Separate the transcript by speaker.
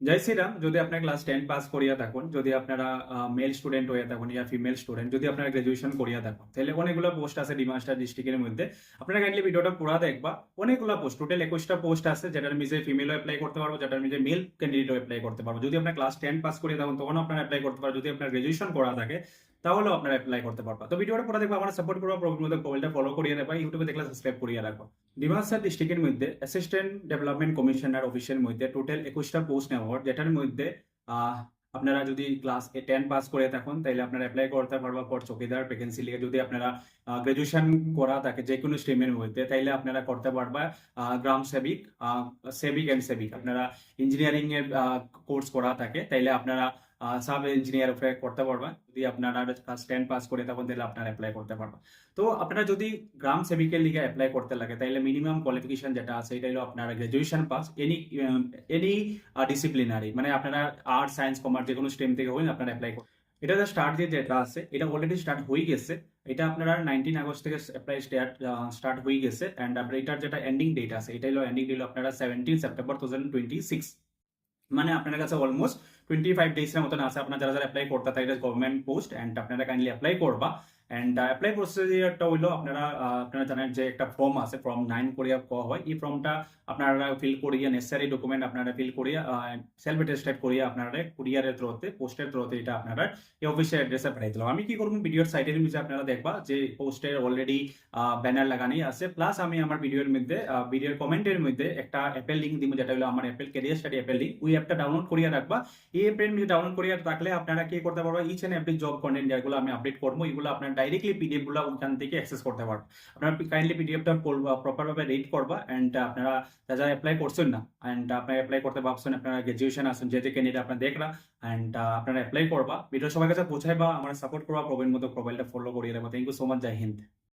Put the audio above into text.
Speaker 1: জয় শ্রীরাম। যদি আপনার class 10 pass করিয়া থাকুন, যদি আপনারা মেল স্টুডেন্ট হয়ে থাকুন ইয়া ফিমেল স্টুডেন্ট, যদি আপনারা গ্রাজুয়েশন করিয়া থাকুন, তাহলে অনেকগুলো পোস্ট আছে ডিমাস্টার ডিস্ট্রিক্টের মধ্যে। আপনারা কাইন্ডলি ভিডিওটা পুরা দেখবা। অনেকগুলো পোস্ট, টোটাল 21টা পোস্ট আছে, যেটার মিজে ফিমেলও অ্যাপ্লাই করতে পারবো, যেটার মিজে মেল ক্যান্ডিডেটও অ্যাপ্লাই করতে পারবো। যদি আপনার ক্লাস 10 পাস করিয়া থাকুন তখন আপনারা অ্যাপ্লাই করতে পারবেন, যদি আপনার গ্রাজুয়েশন করা থাকে তাহলেও আপনারা অ্যাপ্লাই করতে পারবা। তো ভিডিওটা পুরো দেখবা, আমার সাপোর্ট করবা, প্রবলেম মধ্যে কমেন্টটা ফলো করিয়ে দেবা, ইউটিউবে দেখলে সাবস্ক্রাইব করিয়ে রাখো। ডিমাস্টার ডিস্ট্রিক্টের মধ্যে অ্যাসিস্ট্যান্ট ডেভেলপমেন্ট কমিশনার অফিসের মধ্যে টোটাল 21টা পোস্ট নেওয়া, যেটার মধ্যে আপনারা যদি ক্লাস 10 পাস করে থাকুন তাহলে আপনারা অ্যাপ্লাই করতে পারবা ফর চৌকিদার ভ্যাকেন্সি লিগে। যদি আপনারা গ্রাজুয়েশন করা থাকে যে কোনো স্ট্রিমের মধ্যে, তাইলে আপনারা করতে পারবা গ্রাম সেবিক, সেবিক এন্ড সেবিক। আপনারা ইঞ্জিনিয়ারিং এর কোর্স করা থাকে তাইলে আপনারা সাব ইঞ্জিনিয়ার করতে পারবা। যদি আপনারা ক্লাস 10 পাস করে থাকুন তাহলে আপনারা অ্যাপ্লাই করতে পারবা। তো আপনারা যদি গ্রাম সেবিকের লিগে অ্যাপ্লাই করতে লাগে তাহলে মিনিমাম কোয়ালিফিকেশন যেটা আছে এটা হলো আপনারা গ্রাজুয়েশন পাস, এনি ডিসিপ্লিনারি, মানে আপনারা আর্টস সায়েন্স কমার্স যে কোনো স্ট্রিম থেকে হইলে আপনারা অ্যাপ্লাই করুন। এটা স্টার্ট যেটা আছে এটা অলরেডি স্টার্ট হয়ে গেছে। এটা আপনারা 19 আগস্ট থেকে অ্যাপ্লাই স্টার্ট হয়ে গেছে। অ্যান্ড আপনার এটার যেটা এন্ডিং ডেট আছে এটা হলো এন্ডিং ডেট আপনারা 17 সেপ্টেম্বর 2026। মানে আপনার কাছে অলমোস্ট 25 ডেজের মতন আছে। আপনারা যারা যারা অ্যাপ্লাই করতে থাকে, এটা গভর্নমেন্ট পোস্ট, অ্যান্ড আপনারা কাইন্ডলি অ্যাপ্লাই করবা। অ্যান্ড অ্যাপ্লাই প্রসিডিওরটা হইলো আপনারা জানেন যে একটা ফর্ম আছে, ফর্ম 9 করিয়া কোয়া হয়। এই ফর্মটা আপনারা ফিল করিয়া নেসেসারি ডকুমেন্ট আপনারা ফিল করিয়া সেলফ অ্যাটেস্টেড করিয়া আপনারা কুরিয়ারের থ্রুতে, পোস্টের থ্রুতে এটা আপনারা এই অফিসের অ্যাড্রেসে পাঠিয়ে দিলাম। আমি কি করবো, ভিডিওর সাইটের নিচে আপনারা দেখবা যে পোস্টের অলরেডি ব্যানার লাগানি আছে। প্লাস আমি আমার ভিডিওর মধ্যে ভিডিওর কমেন্টের মধ্যে একটা অ্যাপেল লিঙ্ক দিব, যেটা হলো আমার Apple career study Apple link. ওই অ্যাপটা ডাউনলোড করিয়া রাখবা। এই অ্যাপের মধ্যে ডাউনলোড করিয়া রাখলে আপনারা কি করতে পারবা, each and every job content যেগুলো আমি আপডেট করবো এগুলো আপনার ডাইরেক্টলি পিডিএফ গুলো ওখান থেকে অ্যাক্সেস করতে পারবো। আপনারা কাইন্ডলি পিডিএফটা প্রপার ভাবে রিড করবা। এন্ড আপনারা যারা অ্যাপ্লাই করছেন না, এন্ড আপনারা অ্যাপ্লাই করতে ভাবছেন, আপনারা গ্রাজুয়েশন আসুন যে যে ক্যান্ডিডেট আপনারা দেখরা, এন্ড আপনারা অ্যাপ্লাই করবা। ভিডিও সবার কাছে পৌঁছাইবা, আমার সাপোর্ট করবা, প্রবলেম মতো প্রোফাইলটা ফলো করিয়ে রাখবা। Thank you so much. জয় হিন্দ।